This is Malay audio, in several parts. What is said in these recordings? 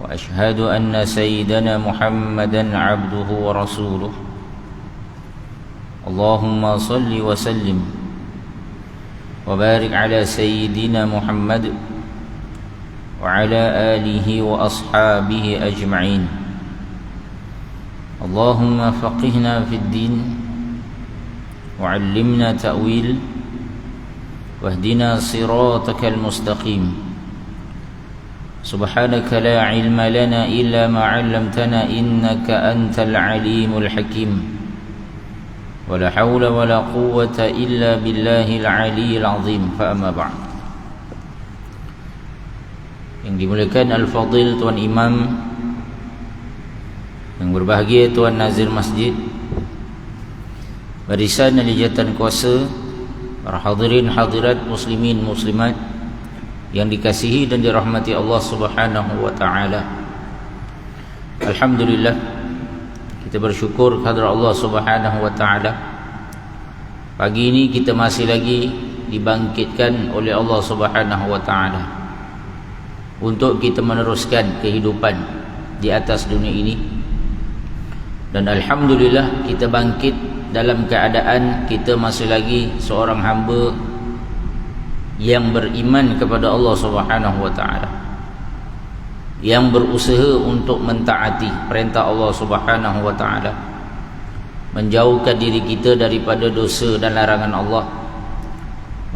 وأشهد أن سيدنا محمدا عبده ورسوله اللهم صل وسلم وبارك على سيدنا محمد وعلى آله وأصحابه أجمعين اللهم فقهنا في الدين وعلمنا تأويل واهدنا صراطك المستقيم سبحانك لا علم لنا إلا ما علمتنا إنك أنت العليم الحكيم ولا حول ولا قوة إلا بالله العلي العظيم فأما بعد. Yang dimuliakan Al-Fadil Tuan Imam, yang berbahagia Tuan Nazir Masjid, barisan Lijatan Kuasa, para hadirin hadirat muslimin muslimat yang dikasihi dan dirahmati Allah Subhanahu wa taala. Alhamdulillah, kita bersyukur kepada Allah Subhanahu wa taala. Pagi ini kita masih lagi dibangkitkan oleh Allah Subhanahu wa taala untuk kita meneruskan kehidupan di atas dunia ini. Dan alhamdulillah kita bangkit dalam keadaan kita masih lagi seorang hamba yang beriman kepada Allah Subhanahu wa taala, yang berusaha untuk mentaati perintah Allah Subhanahu wa taala, menjauhkan diri kita daripada dosa dan larangan Allah.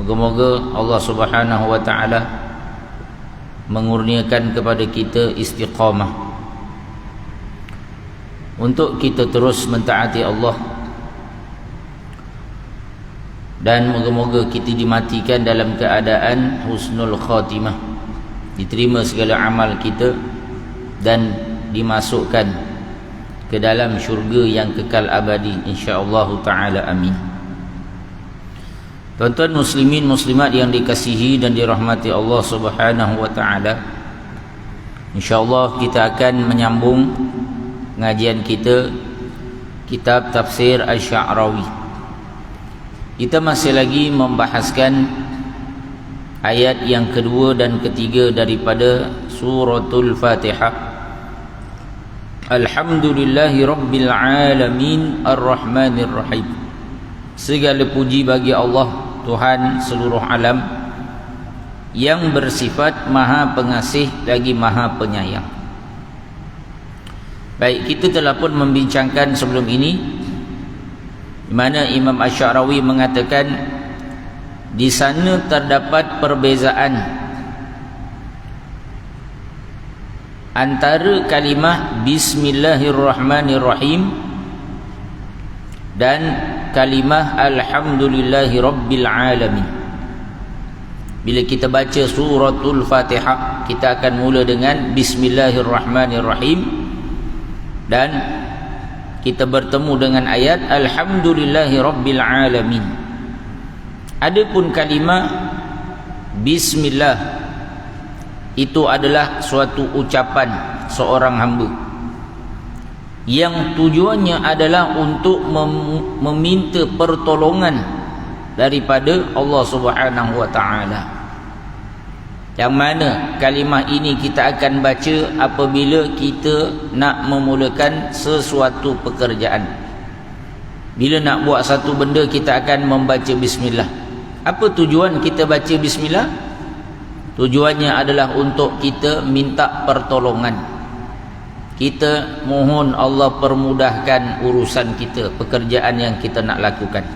Moga-moga Allah Subhanahu wa taala mengurniakan kepada kita istiqamah untuk kita terus mentaati Allah, dan moga-moga kita dimatikan dalam keadaan husnul khatimah, diterima segala amal kita dan dimasukkan ke dalam syurga yang kekal abadi insya-Allah taala, amin. Tuan-tuan muslimin muslimat yang dikasihi dan dirahmati Allah Subhanahu wa taala, insya-Allah kita akan menyambung pengajian kita kitab tafsir Asy-Sya'rawi. Kita masih lagi membahaskan ayat yang kedua dan ketiga daripada suratul Fatihah. Alhamdulillahi Rabbil Alamin Ar-Rahmanir Rahim. Segala puji bagi Allah, Tuhan seluruh alam, yang bersifat Maha Pengasih lagi Maha Penyayang. Baik, kita telah pun membincangkan sebelum ini di mana Imam Asy-Sya'rawi mengatakan di sana terdapat perbezaan antara kalimah Bismillahirrahmanirrahim dan kalimah Alhamdulillahi Rabbil Alamin. Bila kita baca suratul Fatihah, kita akan mula dengan Bismillahirrahmanirrahim dan kita bertemu dengan ayat Alhamdulillahi Rabbil Alamin. Adapun kalimah Bismillah itu adalah suatu ucapan seorang hamba yang tujuannya adalah untuk meminta pertolongan daripada Allah Subhanahu wa taala. Yang mana kalimah ini kita akan baca apabila kita nak memulakan sesuatu pekerjaan. Bila nak buat satu benda, kita akan membaca bismillah. Apa tujuan kita baca bismillah? Tujuannya adalah untuk kita minta pertolongan. Kita mohon Allah permudahkan urusan kita, pekerjaan yang kita nak lakukan.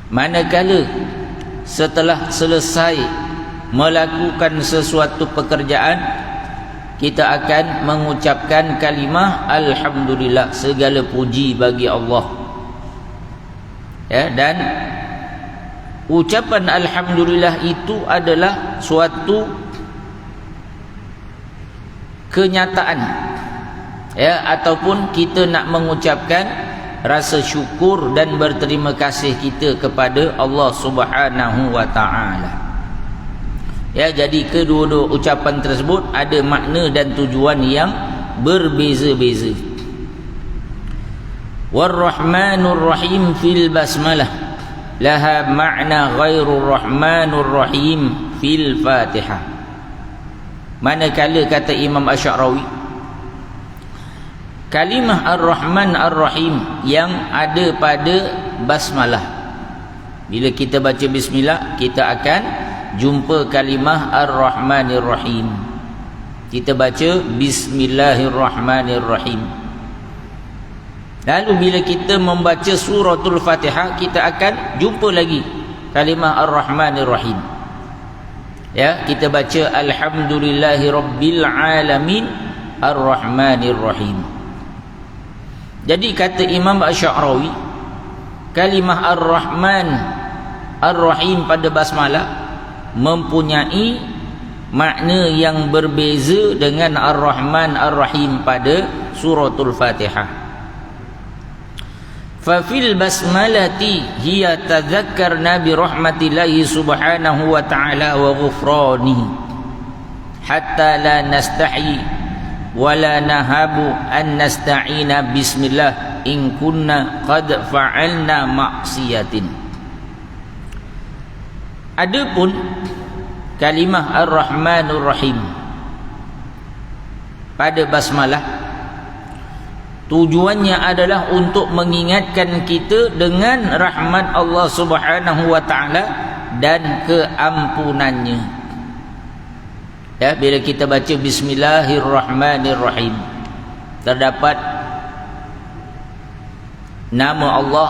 Manakala setelah selesai melakukan sesuatu pekerjaan, kita akan mengucapkan kalimah Alhamdulillah, segala puji bagi Allah. Ya, dan ucapan Alhamdulillah itu adalah suatu kenyataan, ya, ataupun kita nak mengucapkan rasa syukur dan berterima kasih kita kepada Allah Subhanahu wa taala. Ya, jadi kedua-dua ucapan tersebut ada makna dan tujuan yang berbeza-beza. War-Rahmanur Rahim fil basmalah laha ma'na ghairur Rahmanur Rahim fil Fatihah. Manakala kata Imam Asy'arawi, kalimah Ar-Rahman Ar-Rahim yang ada pada basmalah, bila kita baca bismillah, kita akan jumpa kalimah Ar-Rahmanir Rahim. Kita baca Bismillahirrahmanirrahim. Lalu bila kita membaca suratul Fatihah, kita akan jumpa lagi kalimah Ar-Rahmanir Rahim. Ya, kita baca Alhamdulillahi Rabbil Alamin Ar-Rahmanir Rahim. Jadi kata Imam Asy'arawi, kalimah Ar-Rahman Ar-Rahim pada basmalah mempunyai makna yang berbeza dengan Ar-Rahman Ar-Rahim pada suratul Fatihah. Fafil basmalati hiya tadhakkarna bi rahmatillahi subhanahu wa ta'ala wa ghufranihi hatta la nastahi wa la nahabu an nasta'ina bismillah in kunna qad fa'alna maksiatin. Adapun kalimah Ar-Rahmanur Rahim pada basmalah, tujuannya adalah untuk mengingatkan kita dengan rahmat Allah Subhanahu wa ta'ala dan keampunannya. Ya, bila kita baca Bismillahirrahmanirrahim, terdapat nama Allah,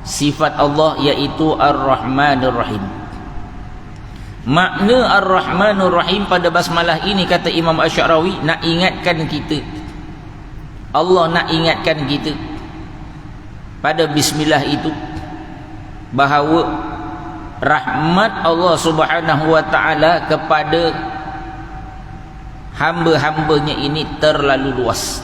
sifat Allah, iaitu Ar-Rahmanur Rahim. Makna Ar-Rahmanur Rahim pada basmalah ini, kata Imam Asy'arawi, nak ingatkan kita, Allah nak ingatkan kita pada bismillah itu bahawa rahmat Allah Subhanahu wa ta'ala kepada hamba-hambanya ini terlalu luas.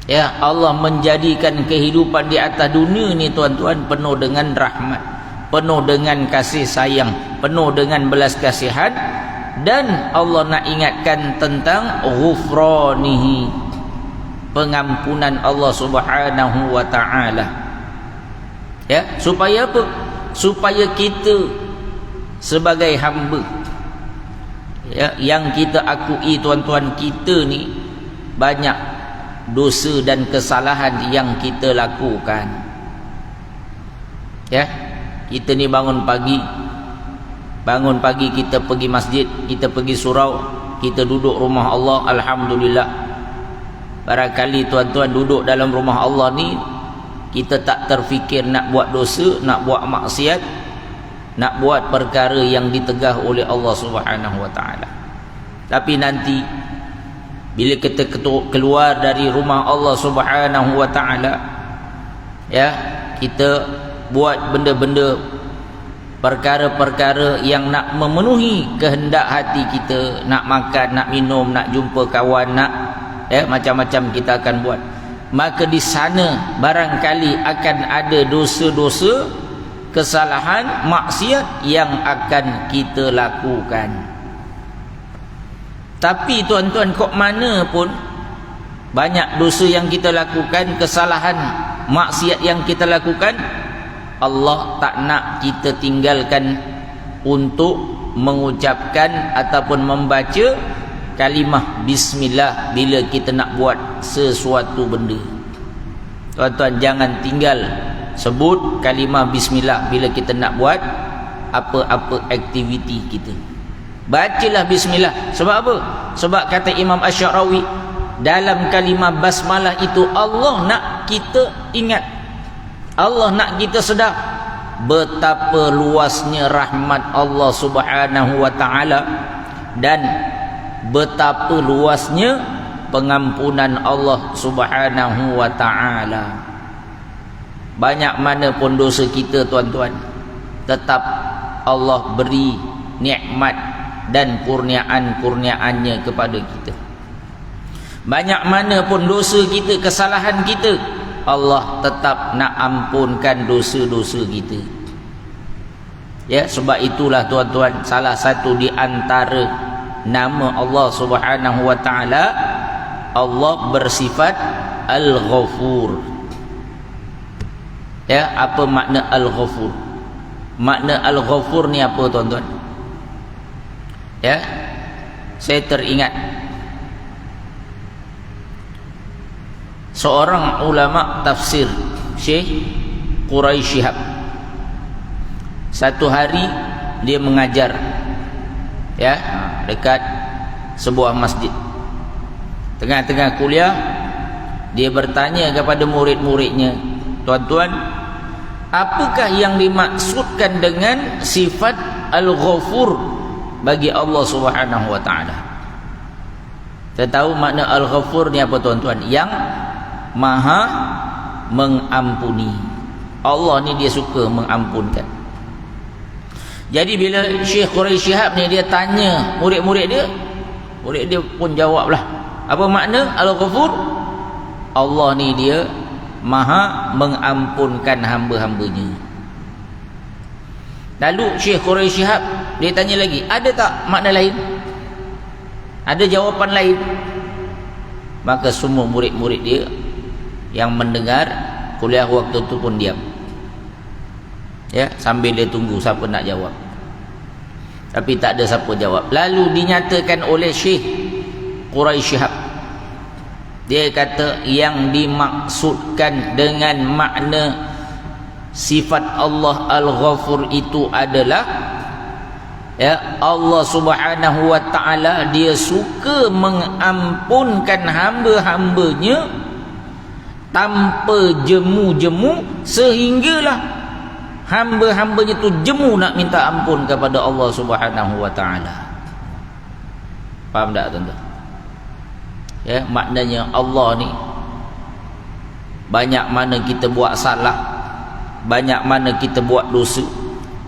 Ya, Allah menjadikan kehidupan di atas dunia ni, tuan-tuan, penuh dengan rahmat, penuh dengan kasih sayang, penuh dengan belas kasihan. Dan Allah nak ingatkan tentang ghufranihi, pengampunan Allah Subhanahu wa ta'ala. Ya, supaya apa? Supaya kita sebagai hamba, ya, yang kita akui, tuan-tuan, kita ni banyak dosa dan kesalahan yang kita lakukan. Ya, kita ni bangun pagi kita pergi masjid, kita pergi surau, kita duduk rumah Allah, alhamdulillah. Barangkali tuan-tuan duduk dalam rumah Allah ni, kita tak terfikir nak buat dosa, nak buat maksiat, nak buat perkara yang ditegah oleh Allah Subhanahu wa ta'ala. Tapi nanti bila kita keluar dari rumah Allah Subhanahu wa ta'ala, ya, kita buat benda-benda, perkara-perkara yang nak memenuhi kehendak hati kita, nak makan, nak minum, nak jumpa kawan, nak, ya, macam-macam kita akan buat. Maka di sana barangkali akan ada dosa-dosa, kesalahan, maksiat yang akan kita lakukan. Tapi tuan-tuan, kok mana pun banyak dosa yang kita lakukan, kesalahan, maksiat yang kita lakukan, Allah tak nak kita tinggalkan untuk mengucapkan ataupun membaca kalimah bismillah bila kita nak buat sesuatu benda. Tuan-tuan, jangan tinggal sebut kalimah bismillah bila kita nak buat apa-apa aktiviti kita. Bacalah bismillah. Sebab apa? Sebab kata Imam Asy'arawi, dalam kalimah basmalah itu Allah nak kita ingat, Allah nak kita sedar betapa luasnya rahmat Allah Subhanahu wa ta'ala dan betapa luasnya pengampunan Allah Subhanahu wa ta'ala. Banyak mana pun dosa kita, tuan-tuan, tetap Allah beri nikmat dan kurniaan-kurniaannya kepada kita. Banyak mana pun dosa kita, kesalahan kita, Allah tetap nak ampunkan dosa-dosa kita. Ya, sebab itulah, tuan-tuan, salah satu di antara nama Allah Subhanahu wa ta'ala, Allah bersifat Al-Ghafur. Ya, apa makna Al-Ghafur? Makna Al-Ghafur ni apa, tuan-tuan? Ya, saya teringat seorang ulama tafsir, Syekh Quraisy Shihab. Satu hari dia mengajar, ya, dekat sebuah masjid. Tengah-tengah kuliah, dia bertanya kepada murid-muridnya, tuan-tuan, apakah yang dimaksudkan dengan sifat Al-Ghafur bagi Allah Subhanahu wa taala? Kita tahu makna Al-Ghafur ni apa, tuan-tuan? Yang Maha mengampuni. Allah ni dia suka mengampunkan. Jadi bila Syekh Quraisy Shihab ni dia tanya murid-murid dia, murid dia pun jawablah, apa makna Al-Ghafur? Allah ni dia Maha mengampunkan hamba-hambanya. Lalu Syekh Quraisy Shihab dia tanya lagi, ada tak makna lain? Ada jawapan lain? Maka semua murid-murid dia yang mendengar kuliah waktu tu pun diam, ya, sambil dia tunggu siapa nak jawab. Tapi tak ada siapa jawab. Lalu dinyatakan oleh Syekh Quraisy Shihab, dia kata yang dimaksudkan dengan makna sifat Allah Al-Ghafur itu adalah, ya, Allah Subhanahu wa taala dia suka mengampunkan hamba-hambanya tanpa jemu-jemu, sehinggalah hamba-hambanya tu jemu nak minta ampun kepada Allah Subhanahu wa taala. Faham tak, tuan-tuan? Ya, maknanya Allah ni banyak mana kita buat salah, banyak mana kita buat dosa,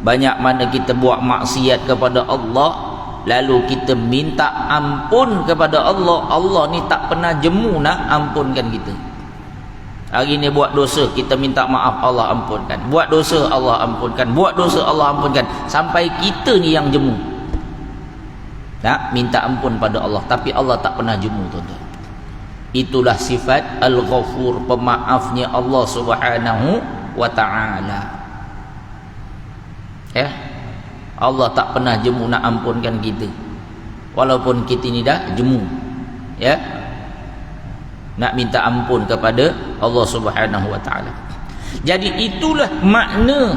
banyak mana kita buat maksiat kepada Allah, lalu kita minta ampun kepada Allah, Allah ni tak pernah jemu nak ampunkan kita. Hari ni buat dosa, kita minta maaf, Allah ampunkan. Buat dosa, Allah ampunkan. Buat dosa, Allah ampunkan. Sampai kita ni yang jemu nak minta ampun pada Allah, tapi Allah tak pernah jemu, tuan-tuan. Itulah sifat Al-Ghafur, pemaafnya Allah Subhanahu wa ta'ala. Ya, Allah tak pernah jemu nak ampunkan kita, walaupun kita ni dah jemu, ya, nak minta ampun kepada Allah Subhanahu wa taala. Jadi itulah makna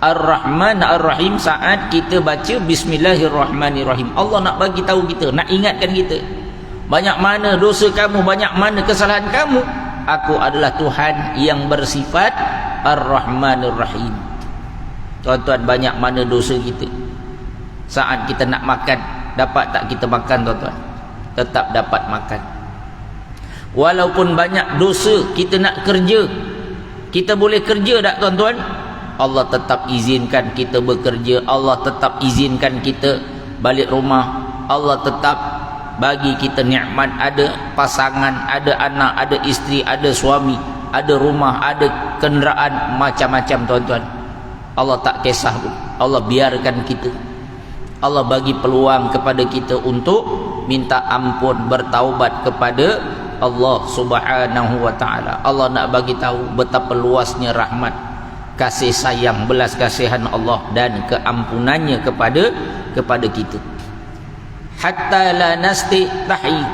Ar-Rahman Ar-Rahim saat kita baca Bismillahirrahmanirrahim. Allah nak bagi tahu kita, nak ingatkan kita, banyak mana dosa kamu, banyak mana kesalahan kamu, aku adalah Tuhan yang bersifat Ar-Rahman Ar-Rahim. Tuan-tuan, banyak mana dosa kita. Saat kita nak makan, dapat tak kita makan, tuan-tuan? Tetap dapat makan. Walaupun banyak dosa, kita nak kerja, kita boleh kerja tak, tuan-tuan? Allah tetap izinkan kita bekerja. Allah tetap izinkan kita balik rumah. Allah tetap bagi kita nikmat, ada pasangan, ada anak, ada isteri, ada suami, ada rumah, ada kenderaan, macam-macam, tuan-tuan. Allah tak kisah pun. Allah biarkan kita. Allah bagi peluang kepada kita untuk minta ampun, bertaubat kepada Allah Subhanahu wa taala. Allah nak bagi tahu betapa luasnya rahmat, kasih sayang, belas kasihan Allah dan keampunannya kepada kita. Hatta la nastahi,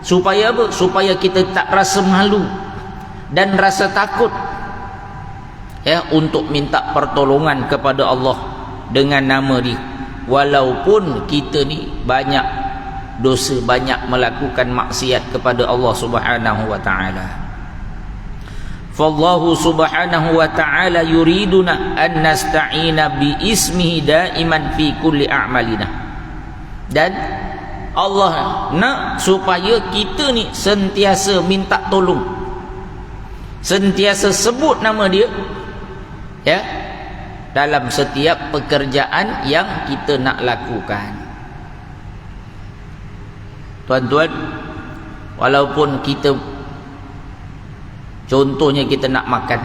supaya apa? Supaya kita tak rasa malu dan rasa takut, ya, untuk minta pertolongan kepada Allah dengan nama dia, walaupun kita ni banyak dosa, banyak melakukan maksiat kepada Allah Subhanahu wa taala. Fallahu Subhanahu wa taala yuriduna an nasta'ina bi ismihi daiman fi kulli a'malina. Dan Allah nak supaya kita ni sentiasa minta tolong, sentiasa sebut nama dia, ya, dalam setiap pekerjaan yang kita nak lakukan. Tuan-tuan, walaupun kita, contohnya kita nak makan,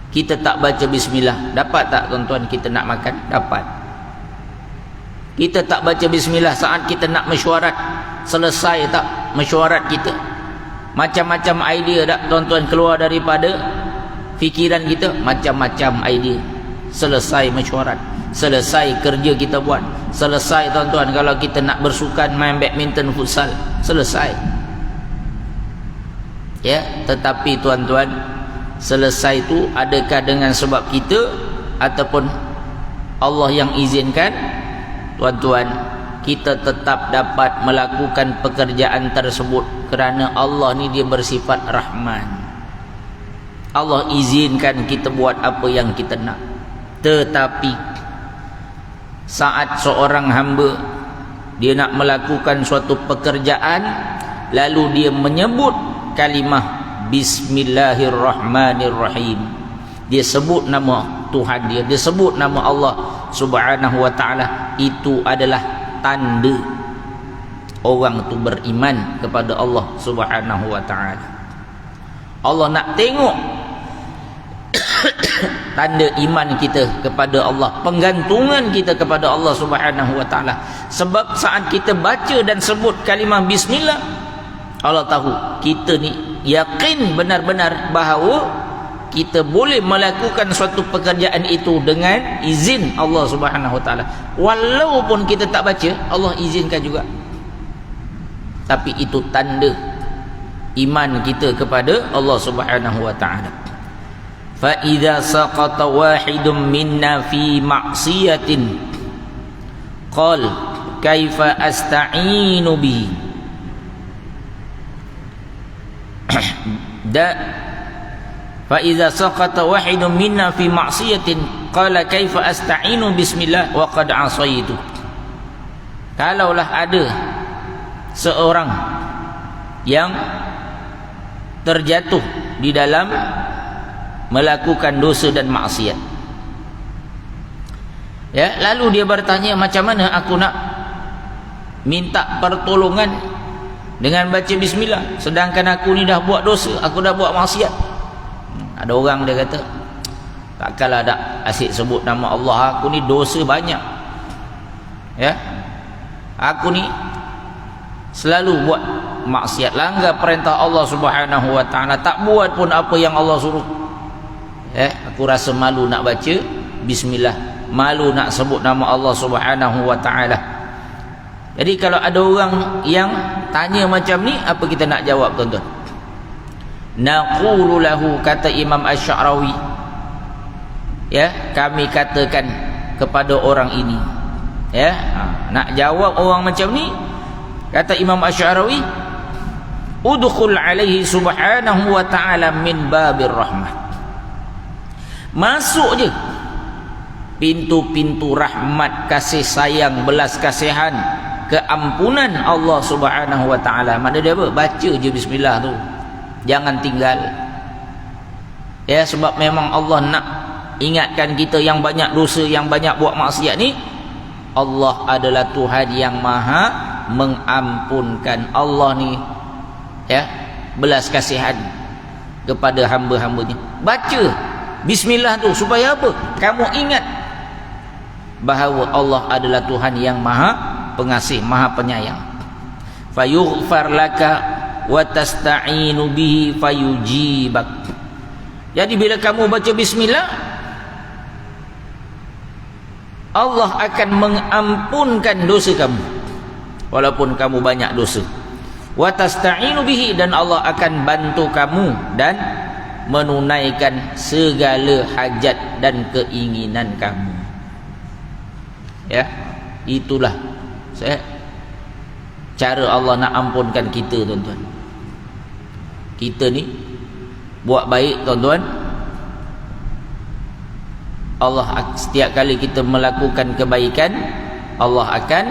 kita tak baca bismillah, dapat tak, tuan-tuan, kita nak makan? Dapat. Kita tak baca bismillah saat kita nak mesyuarat, selesai tak mesyuarat kita? Macam-macam idea tak, tuan-tuan, keluar daripada fikiran kita? Macam-macam idea. Selesai mesyuarat, selesai kerja kita buat. Selesai tuan-tuan kalau kita nak bersukan main badminton, futsal, selesai. Ya, tetapi tuan-tuan, selesai itu adakah dengan sebab kita ataupun Allah yang izinkan? Tuan-tuan, kita tetap dapat melakukan pekerjaan tersebut kerana Allah ni dia bersifat Rahman. Allah izinkan kita buat apa yang kita nak. Tetapi saat seorang hamba dia nak melakukan suatu pekerjaan, lalu dia menyebut kalimah Bismillahirrahmanirrahim, dia sebut nama Tuhan dia sebut nama Allah Subhanahu wa ta'ala, itu adalah tanda orang tu beriman kepada Allah Subhanahu wa ta'ala. Allah nak tengok tanda iman kita kepada Allah, penggantungan kita kepada Allah Subhanahu wa ta'ala. Sebab saat kita baca dan sebut kalimah bismillah, Allah tahu kita ni yakin benar-benar bahawa kita boleh melakukan suatu pekerjaan itu dengan izin Allah Subhanahu wa ta'ala. Walaupun kita tak baca, Allah izinkan juga. Tapi itu tanda iman kita kepada Allah Subhanahu wa ta'ala. Fa idza saqata wahidun minna fi ma'siyatin qal kaifa asta'inu bihi fa idza saqata wahidun minna fi ma'siyatin qala kaifa asta'inu bismillah wa qad asaitu. Kalaulah ada seorang yang terjatuh di dalam melakukan dosa dan maksiat, ya, lalu dia bertanya, macam mana aku nak minta pertolongan dengan baca bismillah sedangkan aku ni dah buat dosa, aku dah buat maksiat. Ada orang dia kata, takkanlah dak asyik sebut nama Allah, aku ni dosa banyak, ya, aku ni selalu buat maksiat, langgar perintah Allah Subhanahu wa ta'ala, tak buat pun apa yang Allah suruh. Aku rasa malu nak baca bismillah, malu nak sebut nama Allah Subhanahu wa ta'ala. Jadi kalau ada orang yang tanya macam ni, apa kita nak jawab tuan-tuan? Naqulu lahu, kata Imam Asy-Sya'rawi, ya, kami katakan kepada orang ini, ya, nak jawab orang macam ni, kata Imam Asy-Sya'rawi, udkhul alaihi subhanahu wa ta'ala min babir rahmah. Masuk je pintu-pintu rahmat, kasih sayang, belas kasihan, keampunan Allah Subhanahu wa ta'ala. Makna dia apa? Baca je bismillah tu, jangan tinggal, ya, sebab memang Allah nak ingatkan kita yang banyak dosa, yang banyak buat maksiat ni, Allah adalah Tuhan yang maha mengampunkan. Allah ni, ya, belas kasihan kepada hamba-hambanya. Baca bismillah tu supaya apa? Kamu ingat bahawa Allah adalah Tuhan yang maha pengasih, maha penyayang. Fayughfar laka wa tasta'inu bihi fayujibak. Jadi bila kamu baca bismillah, Allah akan mengampunkan dosa kamu walaupun kamu banyak dosa. Wa tasta'inu bihi, dan Allah akan bantu kamu dan menunaikan segala hajat dan keinginan kamu. Ya, itulah cara Allah nak ampunkan kita, tuan-tuan. Kita ni buat baik, tuan-tuan, Allah setiap kali kita melakukan kebaikan, Allah akan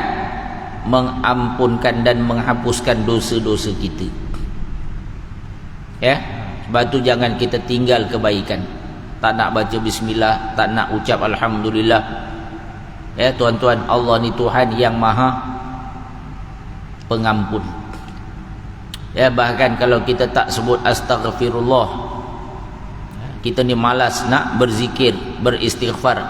mengampunkan dan menghapuskan dosa-dosa kita. Ya, sebab tu jangan kita tinggal kebaikan, tak nak baca bismillah, tak nak ucap alhamdulillah. Ya tuan-tuan, Allah ni Tuhan yang maha pengampun. Ya, bahkan kalau kita tak sebut astaghfirullah, kita ni malas nak berzikir, beristighfar,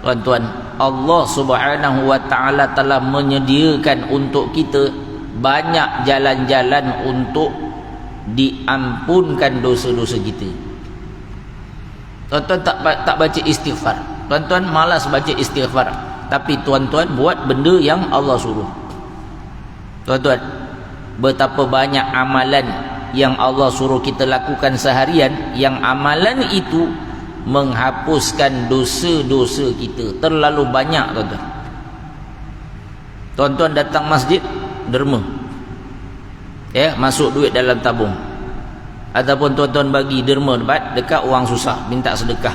tuan-tuan, Allah Subhanahu wa ta'ala telah menyediakan untuk kita banyak jalan-jalan untuk diampunkan dosa-dosa kita. Tuan-tuan tak baca istighfar, Tuan-tuan malas baca istighfar, tapi tuan-tuan buat benda yang Allah suruh. Tuan-tuan, betapa banyak amalan yang Allah suruh kita lakukan seharian, yang amalan itu menghapuskan dosa-dosa kita terlalu banyak. Tuan-tuan, tuan-tuan datang masjid derma, masuk duit dalam tabung, ataupun tuan-tuan bagi derma dekat orang susah, minta sedekah.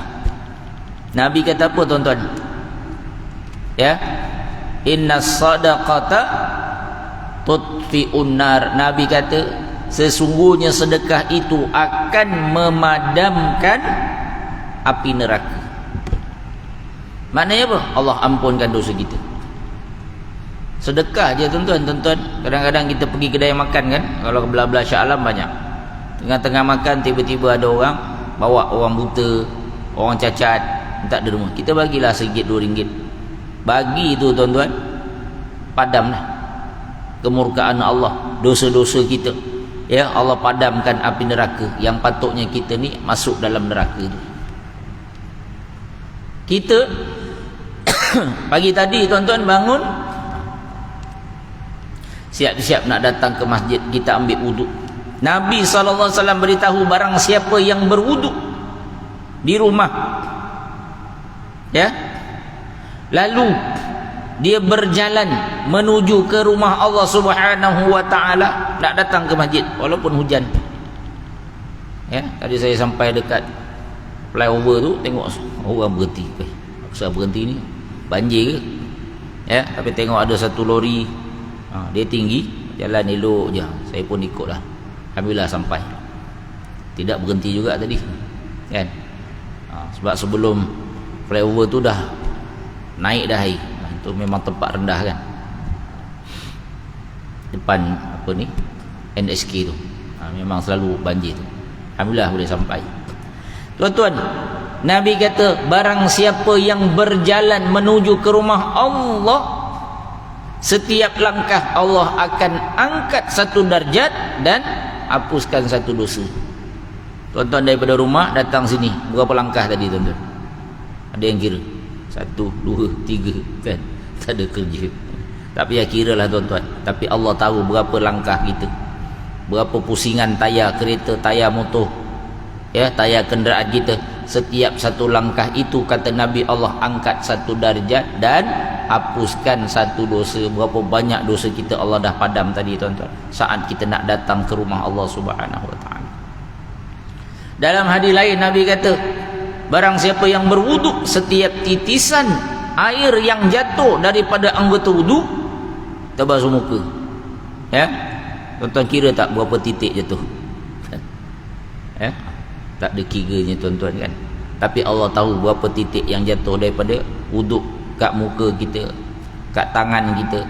Nabi kata apa tuan-tuan? Innas sadaqata tutfi'un nar. Nabi kata sesungguhnya sedekah itu akan memadamkan api neraka. Maknanya apa? Allah ampunkan dosa kita. Sedekah je tuan-tuan. Kadang-kadang kita pergi kedai makan kan, kalau belah-belah Shah Alam banyak, tengah-tengah makan tiba-tiba ada orang bawa orang buta, orang cacat, minta derma. Kita bagilah RM1, RM2. Bagi itu tuan-tuan, padamlah kemurkaan Allah, dosa-dosa kita. Allah padamkan api neraka yang patutnya kita ni masuk dalam neraka tu. Kita pagi tadi tuan-tuan bangun, siap-siap nak datang ke masjid, kita ambil wuduk. Nabi SAW beritahu, barang siapa yang berwuduk di rumah, lalu dia berjalan menuju ke rumah Allah Subhanahu wa taala, nak datang ke masjid walaupun hujan. Tadi saya sampai dekat flyover tu, tengok orang berhenti. Kenapa berhenti ni? Banjir ke? Tapi tengok ada satu lori, dia tinggi, jalan elok je. Saya pun ikutlah. Alhamdulillah sampai. Tidak berhenti juga tadi, kan? Sebab sebelum flyover tu dah naik dah air. Itu memang tempat rendah kan, depan apa ni, NSK tu, memang selalu banjir tu. Alhamdulillah boleh sampai. Tuan-tuan, Nabi kata barang siapa yang berjalan menuju ke rumah Allah, setiap langkah Allah akan angkat satu darjat dan hapuskan satu dosa. Tuan-tuan daripada rumah datang sini, berapa langkah tadi tuan-tuan? Ada yang kira? 1, 2, 3 kan? Tak ada kerja. Tak payah kira lah tuan-tuan. Tapi Allah tahu berapa langkah kita, berapa pusingan tayar kereta, tayar motor, tayar kenderaan kita. Setiap satu langkah itu, kata Nabi, Allah angkat satu darjat dan hapuskan satu dosa. Berapa banyak dosa kita Allah dah padam tadi tuan-tuan, saat kita nak datang ke rumah Allah Subhanahu wa taala. Dalam hadis lain Nabi kata, barang siapa yang berwuduk, setiap titisan air yang jatuh daripada anggota wuduk terbasuh muka. Tuan-tuan kira tak berapa titik jatuh? Tak ada kiranya tuan-tuan kan. Tapi Allah tahu berapa titik yang jatuh daripada wuduk kat muka kita, kat tangan kita,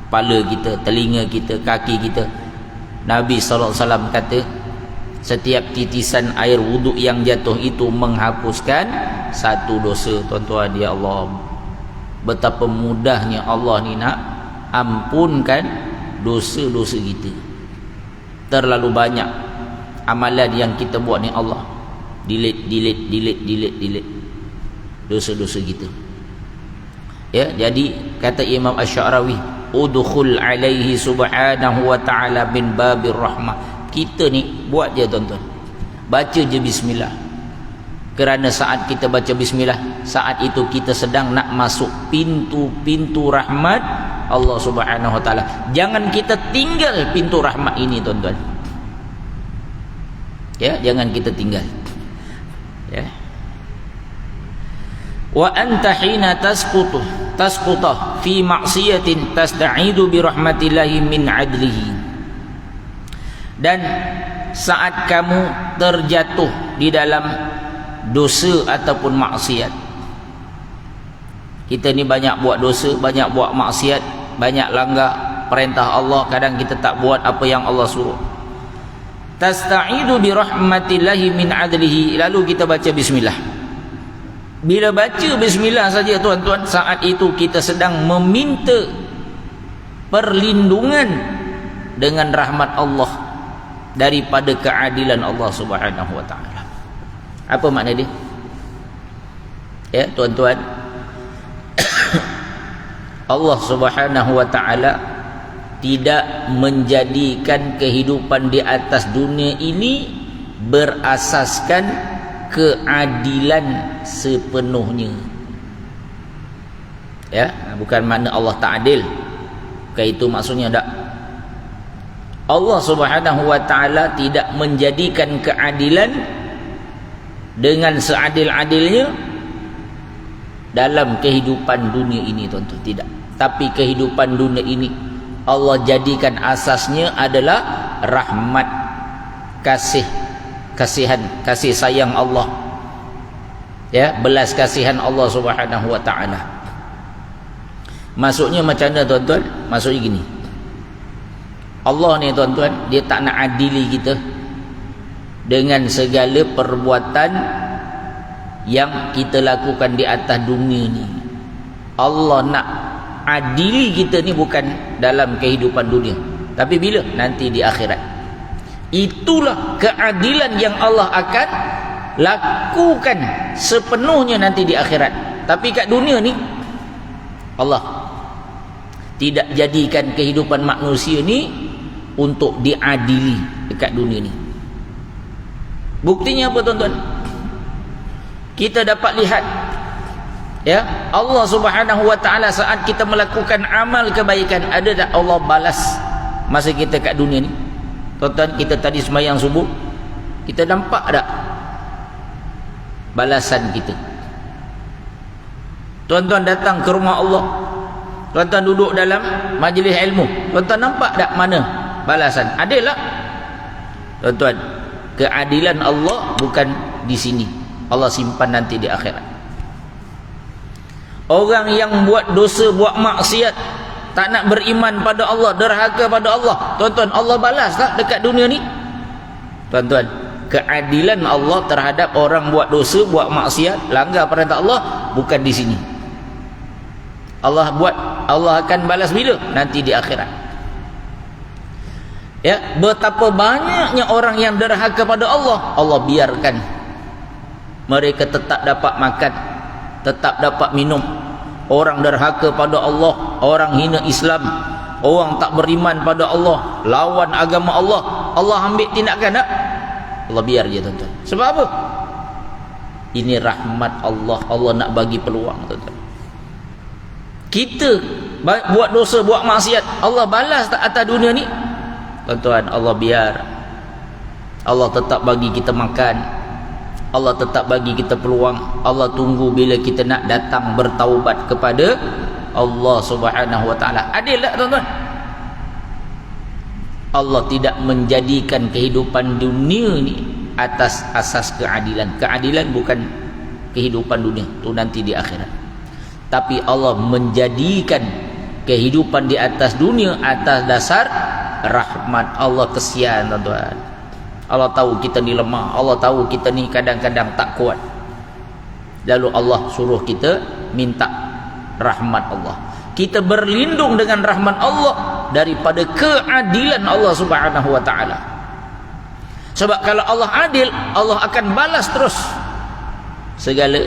kepala kita, telinga kita, kaki kita. Nabi SAW kata setiap titisan air wuduk yang jatuh itu menghapuskan satu dosa. Tuan-tuan, ya Allah, betapa mudahnya Allah ni nak ampunkan dosa-dosa kita. Terlalu banyak amalan yang kita buat ni Allah delete dosa-dosa kita. Jadi kata Imam Asy-Sya'rawi, udkhul alaihi subhanahu wa ta'ala min babir rahmah. Kita ni buat je tuan-tuan, baca je bismillah. Kerana saat kita baca bismillah, saat itu kita sedang nak masuk pintu-pintu rahmat Allah Subhanahu wa taala. Jangan kita tinggal pintu rahmat ini tuan-tuan. Jangan kita tinggal. Wa anta hina tasqutu fi ma'siyatin tasta'idu bi rahmatillahi min 'adlihi. Dan saat kamu terjatuh di dalam dosa ataupun maksiat, kita ni banyak buat dosa, banyak buat maksiat, banyak langgar perintah Allah, kadang kita tak buat apa yang Allah suruh. Tasta'idu bi rahmatillahi min 'adlihi, lalu kita baca bismillah. Bila baca bismillah saja tuan-tuan, saat itu kita sedang meminta perlindungan dengan rahmat Allah daripada keadilan Allah Subhanahu wa taala. Apa makna dia? Ya tuan-tuan, Allah Subhanahu wa ta'ala tidak menjadikan kehidupan di atas dunia ini berasaskan keadilan sepenuhnya. Ya, bukan makna Allah tak adil, bukan itu maksudnya. Tak, Allah Subhanahu wa ta'ala tidak menjadikan keadilan dengan seadil-adilnya dalam kehidupan dunia ini, tuan-tuan. Tidak. Tapi kehidupan dunia ini Allah jadikan asasnya adalah rahmat, kasihan, kasih sayang Allah, ya, belas kasihan Allah Subhanahu wa ta'ala. Maksudnya macam mana, tuan-tuan? Maksudnya gini, Allah ni, tuan-tuan, dia tak nak adili kita dengan segala perbuatan yang kita lakukan di atas dunia ni. Allah nak adili kita ni bukan dalam kehidupan dunia, tapi bila? Nanti di akhirat. Itulah keadilan yang Allah akan lakukan sepenuhnya nanti di akhirat. Tapi kat dunia ni Allah tidak jadikan kehidupan manusia ni untuk diadili dekat dunia ni. Buktinya apa, tuan-tuan? Kita dapat lihat, ya, Allah Subhanahu wa ta'ala saat kita melakukan amal kebaikan, ada tak Allah balas masa kita kat dunia ni? Tuan-tuan, kita tadi sembahyang subuh, kita nampak tak balasan kita? Tuan-tuan datang ke rumah Allah, tuan-tuan duduk dalam majlis ilmu, tuan-tuan nampak tak mana balasan? Adil tak? Tuan-tuan, keadilan Allah bukan di sini, Allah simpan nanti di akhirat. Orang yang buat dosa, buat maksiat, tak nak beriman pada Allah, derhaka pada Allah, tuan-tuan, Allah balas tak dekat dunia ni? Tuan-tuan, keadilan Allah terhadap orang buat dosa, buat maksiat, langgar perintah Allah bukan di sini. Allah akan balas bila? Nanti di akhirat. Ya, betapa banyaknya orang yang derhaka pada Allah, Allah biarkan mereka tetap dapat makan, tetap dapat minum. Orang derhaka pada Allah, orang hina Islam, orang tak beriman pada Allah, lawan agama Allah, Allah ambil tindakan tak? Allah biar je, tuan-tuan. Sebab apa? Ini rahmat Allah. Allah nak bagi peluang, tuan-tuan. Kita buat dosa, buat maksiat, Allah balas tak atas dunia ni? Tuan-tuan, Allah biar. Allah tetap bagi kita makan, Allah tetap bagi kita peluang. Allah tunggu bila kita nak datang bertaubat kepada Allah Subhanahu wa ta'ala. Adil tak, tuan-tuan? Allah tidak menjadikan kehidupan dunia ni atas asas keadilan. Keadilan bukan kehidupan dunia, tu nanti di akhirat. Tapi Allah menjadikan kehidupan di atas dunia atas dasar rahmat Allah. Kesian, tuan-tuan. Allah tahu kita ni lemah, Allah tahu kita ni kadang-kadang tak kuat, lalu Allah suruh kita minta rahmat Allah. Kita berlindung dengan rahmat Allah daripada keadilan Allah Subhanahu wa ta'ala. Sebab kalau Allah adil, Allah akan balas terus segala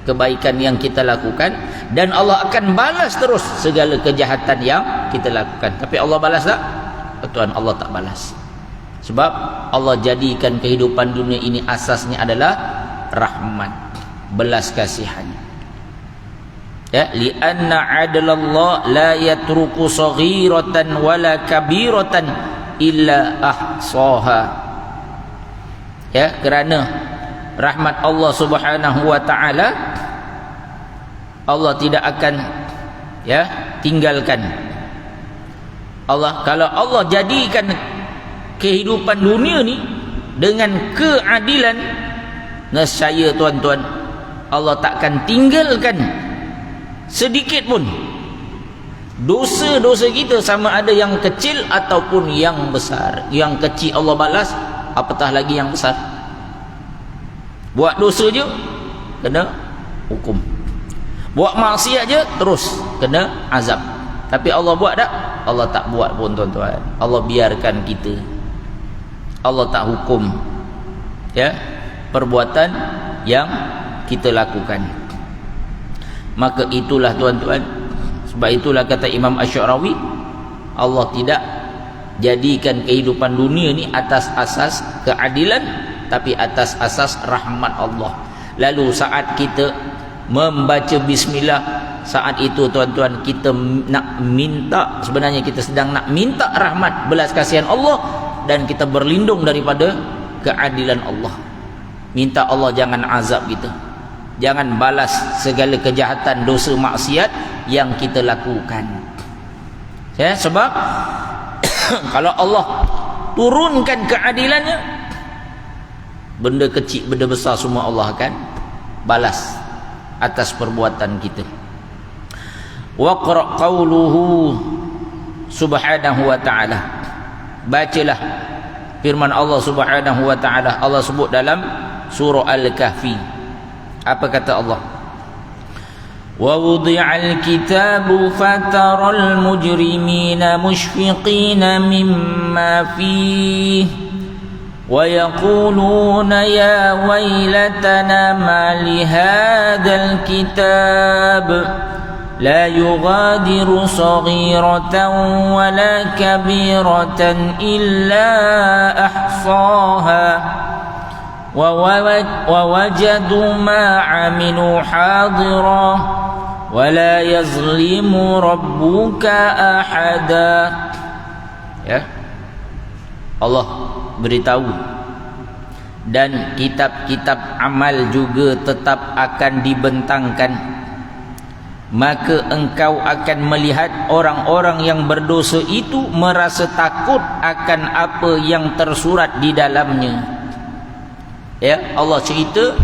kebaikan yang kita lakukan, dan Allah akan balas terus segala kejahatan yang kita lakukan. Tapi Allah balas tak? Tuan, Allah tak balas. Sebab Allah jadikan kehidupan dunia ini asasnya adalah rahmat, belas kasihan. Ya, li'anna 'adlallah la yatruku saghiratan wala kabiratan illa ahsaha. Ya, kerana rahmat Allah Subhanahu wa ta'ala, Allah tidak akan, ya, tinggalkan. Allah, kalau Allah jadikan kehidupan dunia ni dengan keadilan, nescaya, tuan-tuan, Allah takkan tinggalkan sedikit pun dosa-dosa kita, sama ada yang kecil ataupun yang besar. Yang kecil Allah balas, apatah lagi yang besar. Buat dosa je kena hukum, buat maksiat je terus kena azab. Tapi Allah buat tak? Allah tak buat pun, tuan-tuan. Allah biarkan kita, Allah tak hukum, ya, perbuatan yang kita lakukan. Maka itulah tuan-tuan, sebab itulah kata Imam Asy'arawi, Allah tidak jadikan kehidupan dunia ni atas asas keadilan, tapi atas asas rahmat Allah. Lalu saat kita membaca bismillah, saat itu tuan-tuan kita nak minta, sebenarnya kita sedang nak minta rahmat belas kasihan Allah, dan kita berlindung daripada keadilan Allah. Minta Allah jangan azab kita, jangan balas segala kejahatan, dosa, maksiat yang kita lakukan. Ya, sebab kalau Allah turunkan keadilannya, benda kecil benda besar semua Allah akan balas atas perbuatan kita. Waqra qauluhu subhanahu wa ta'ala, bacalah firman Allah subhanahu wa ta'ala. Allah sebut dalam surah Al-Kahfi, apa kata Allah? Wa wudi'al kitabu fataral mujrimina mushfiqina mimma fihi wa yaquluna ya waylatana ma li hadzal kitab la yughadiru saghiratan wala kabiratan illa ahsaha ووجدوا ما عملوا حاضرا ولا يظلم ربك أحدا. Ya, Allah beritahu, dan kitab-kitab amal juga tetap akan dibentangkan, maka engkau akan melihat orang-orang yang berdosa itu merasa takut akan apa yang tersurat di dalamnya. Ya, Allah cerita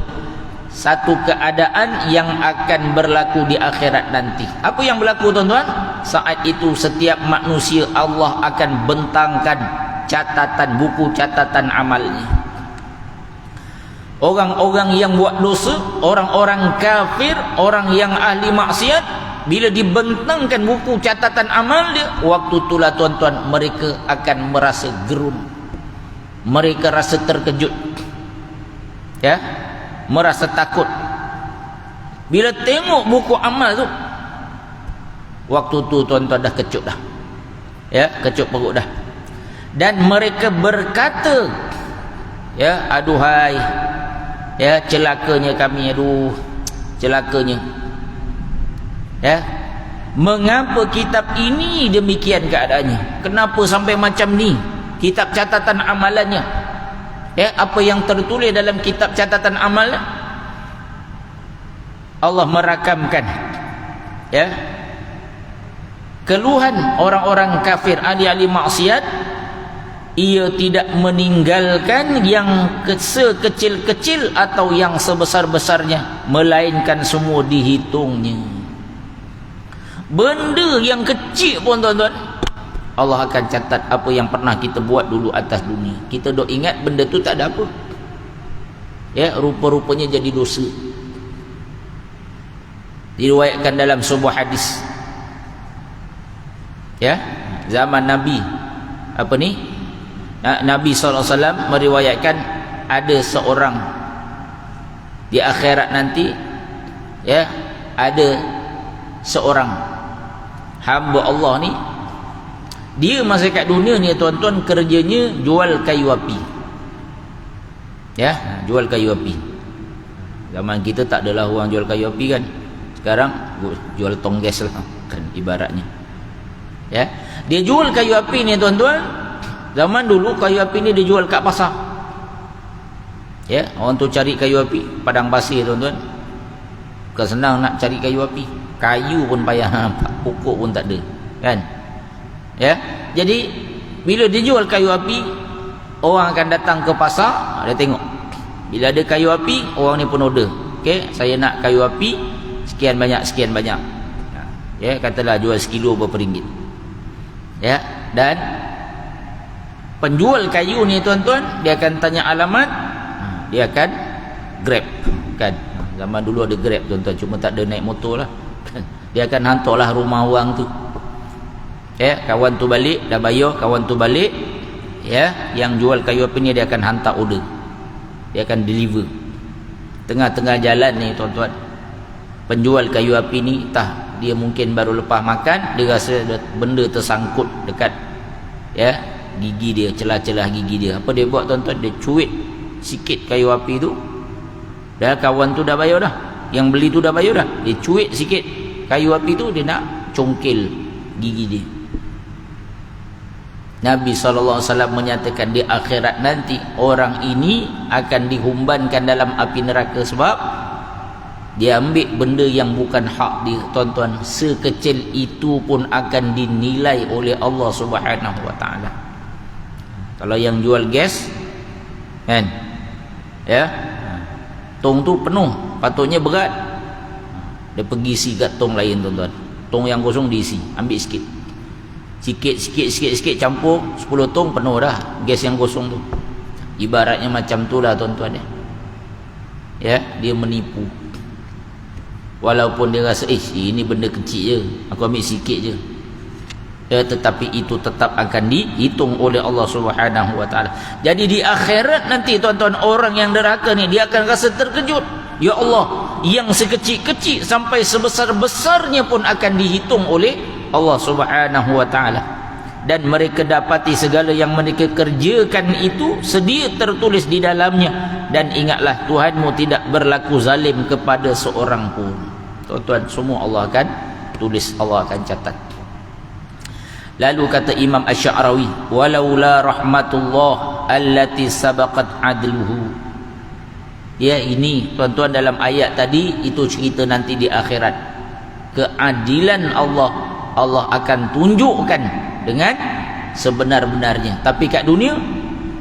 satu keadaan yang akan berlaku di akhirat nanti. Apa yang berlaku tuan-tuan? Saat itu setiap manusia Allah akan bentangkan catatan, buku catatan amalnya. Orang-orang yang buat dosa, orang-orang kafir, orang yang ahli maksiat, bila dibentangkan buku catatan amal dia, waktu itulah tuan-tuan mereka akan merasa gerun, mereka rasa terkejut, ya, merasa takut. Bila tengok buku amal tu, waktu tu tuan-tuan dah kecut dah, ya, kecut perut dah. Dan mereka berkata, ya, aduhai, ya, celakanya kami, aduh, celakanya, ya, mengapa kitab ini demikian keadaannya? Kenapa sampai macam ni kitab catatan amalannya? Ya, apa yang tertulis dalam kitab catatan amal? Allah merakamkan, ya, keluhan orang-orang kafir, ahli-ahli maksiat. Ia tidak meninggalkan yang sekecil-kecil atau yang sebesar-besarnya, melainkan semua dihitungnya. Benda yang kecil pun tuan-tuan, Allah akan catat apa yang pernah kita buat dulu atas dunia. Kita dok ingat benda tu tak ada apa, ya, rupa-rupanya jadi dosa. Diriwayatkan dalam sebuah hadis, ya, zaman Nabi, apa ni, Nabi SAW meriwayatkan ada seorang di akhirat nanti, ya, ada seorang hamba Allah ni, dia masa kat dunia ni tuan-tuan kerjanya jual kayu api, ya, jual kayu api. Zaman kita tak adalah orang jual kayu api kan, sekarang jual tong gas lah kan ibaratnya, ya. Dia jual kayu api ni tuan-tuan. Zaman dulu kayu api ni dijual kat pasar, ya, orang tu cari kayu api padang pasir tuan-tuan, bukan senang nak cari kayu api, kayu pun payah, pokok pun tak ada kan, ya. Jadi bila dijual kayu api, orang akan datang ke pasar, dia tengok bila ada kayu api, orang ni pun order, okey, saya nak kayu api sekian banyak, ya, katalah jual sekilo berapa ringgit, ya. Dan penjual kayu ni tuan-tuan, dia akan tanya alamat, dia akan grab kan. Zaman dulu ada grab tuan-tuan, cuma tak ada naik motor lah. Dia akan hantarlah rumah orang tu, ya, kawan tu balik, dah bayar kawan tu balik, ya, yang jual kayu api ni dia akan hantar order, dia akan deliver. Tengah-tengah jalan ni tuan-tuan, penjual kayu api ni dia mungkin baru lepas makan, dia rasa benda tersangkut dekat gigi dia, celah-celah gigi dia. Apa dia buat tuan-tuan? Dia cuit sikit kayu api tu. Dah kawan tu dah bayar dah, yang beli tu dah bayar dah, dia cuit sikit kayu api tu, dia nak congkil gigi dia. Nabi SAW menyatakan di akhirat nanti orang ini akan dihumbankan dalam api neraka sebab dia ambil benda yang bukan hak dia. Tuan-tuan, sekecil itu pun akan dinilai oleh Allah Subhanahu Wa Taala. Kalau yang jual gas kan, tong tu penuh, patutnya berat, dia pergi isi kat tong lain tuan-tuan. Tong yang kosong diisi, ambil sikit sikit campur 10 tong penuh dah gas yang kosong tu. Ibaratnya macam tu lah tuan-tuan dia menipu. Walaupun dia rasa ini benda kecil je, aku ambil sikit je, tetapi itu tetap akan dihitung oleh Allah Subhanahu Wa Taala. Jadi di akhirat nanti tuan-tuan, orang yang derhaka ni dia akan rasa terkejut. Ya Allah, yang sekecil-kecil sampai sebesar-besarnya pun akan dihitung oleh Allah Subhanahu Wa Taala. Dan mereka dapati segala yang mereka kerjakan itu sedia tertulis di dalamnya. Dan ingatlah, Tuhanmu tidak berlaku zalim kepada seorang pun. Tuan-tuan, semua Allah akan tulis, Allah akan catat. Lalu kata Imam Asy-Sya'rawi, walaula rahmatullah allati sabaqat adluhu. Ini tuan-tuan, dalam ayat tadi itu cerita nanti di akhirat. Keadilan Allah akan tunjukkan dengan sebenar-benarnya. Tapi kat dunia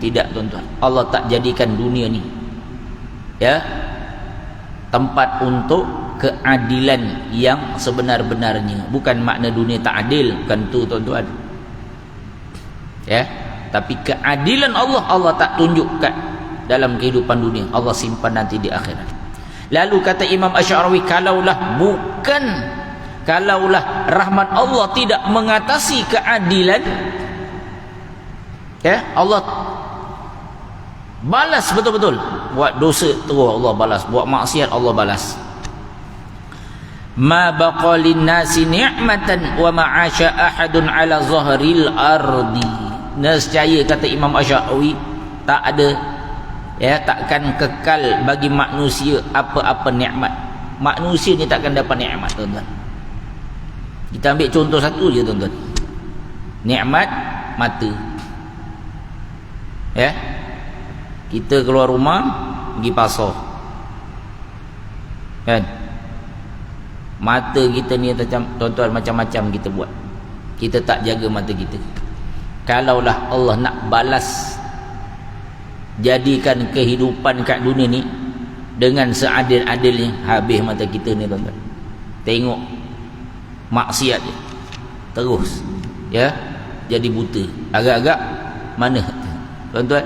tidak tuan-tuan. Allah tak jadikan dunia ni tempat untuk keadilan yang sebenar-benarnya. Bukan makna dunia tak adil, bukan tu tuan-tuan. Tapi keadilan Allah tak tunjuk kat dalam kehidupan dunia, Allah simpan nanti di akhirat. Lalu kata Imam Asy-Sya'rawi, kalaulah rahmat Allah tidak mengatasi keadilan, Allah balas betul-betul. Buat dosa terus Allah balas, buat maksiat Allah balas. Ma baqalin nasi ni'matan wa ma'asha ahadun ala zahril ardi. Nescaya kata Imam Asy-Sya'rawi, tak ada takkan kekal bagi manusia apa-apa nikmat. Manusia ni takkan dapat nikmat tuan-tuan. Kita ambil contoh satu je tuan-tuan. Nikmat mata. Kita keluar rumah pergi pasar, kan? Mata kita ni tuan-tuan macam-macam kita buat. Kita tak jaga mata kita. Kalaulah Allah nak balas, jadikan kehidupan kat dunia ni dengan seadil-adilnya, habis mata kita ni tuan-tuan. Tengok maksiat je terus, jadi buta. Agak-agak mana tuan-tuan?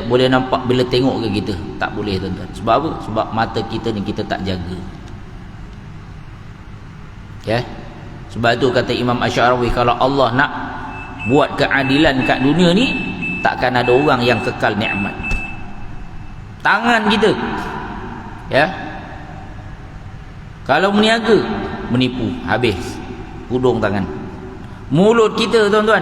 Boleh nampak bila tengok ke kita? Tak boleh tuan-tuan. Sebab apa? Sebab mata kita ni kita tak jaga. Sebab tu kata Imam Asy-Sya'rawi, kalau Allah nak buat keadilan kat dunia ni, takkan ada orang yang kekal nikmat. Tangan kita, kalau meniaga, menipu, habis hudung tangan. Mulut kita tuan-tuan,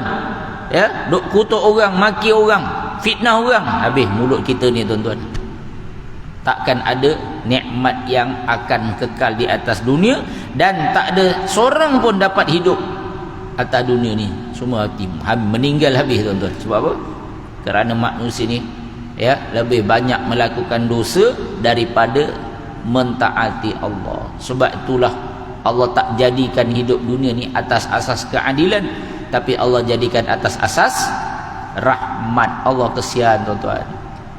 duk kutuk orang, maki orang, fitnah orang, habis mulut kita ni tuan-tuan. Takkan ada nikmat yang akan kekal di atas dunia, dan tak ada seorang pun dapat hidup atas dunia ni. Semua meninggal habis tuan-tuan. Sebab apa? Kerana manusia ni lebih banyak melakukan dosa daripada mentaati Allah. Sebab itulah Allah tak jadikan hidup dunia ni atas asas keadilan, tapi Allah jadikan atas asas rahmat. Allah kesian tuan-tuan.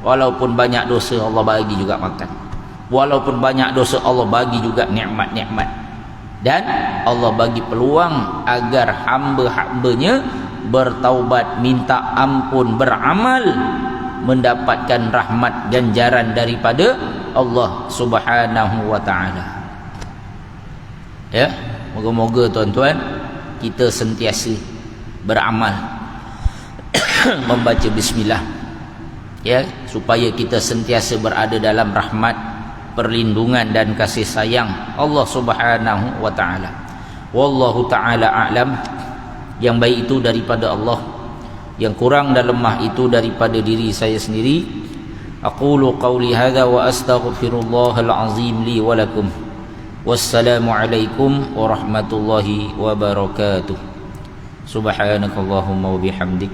Walaupun banyak dosa, Allah bagi juga makan. Walaupun banyak dosa, Allah bagi juga nikmat-nikmat. Dan Allah bagi peluang agar hamba-hambanya bertaubat, minta ampun, beramal, mendapatkan rahmat ganjaran daripada Allah Subhanahu wa taala. Moga-moga tuan-tuan kita sentiasa beramal membaca bismillah, supaya kita sentiasa berada dalam rahmat perlindungan dan kasih sayang Allah Subhanahu wa taala. Wallahu taala a'lam. Yang baik itu daripada Allah, yang kurang dan lemah itu daripada diri saya sendiri. Aqulu qawli hadza wa astaghfirullahal azim li wa lakum. Wassalamu alaikum warahmatullahi wabarakatuh. Subhanakallahumma wa bihamdik,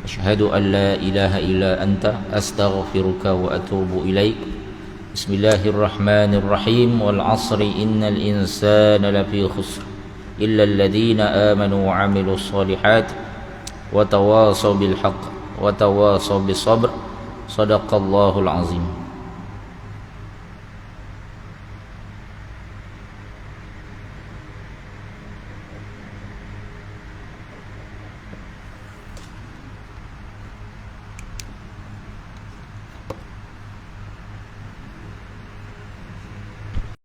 asyhadu an la ilaha illa anta, astaghfiruka wa atubu ilaik. Bismillahirrahmanirrahim. Wal 'asri innal insana lafi khusr illa alladhina amanu wa 'amilus solihat wa tawasaw bil haqq wa tawasaw bis sabr. Shadaqallahul azim.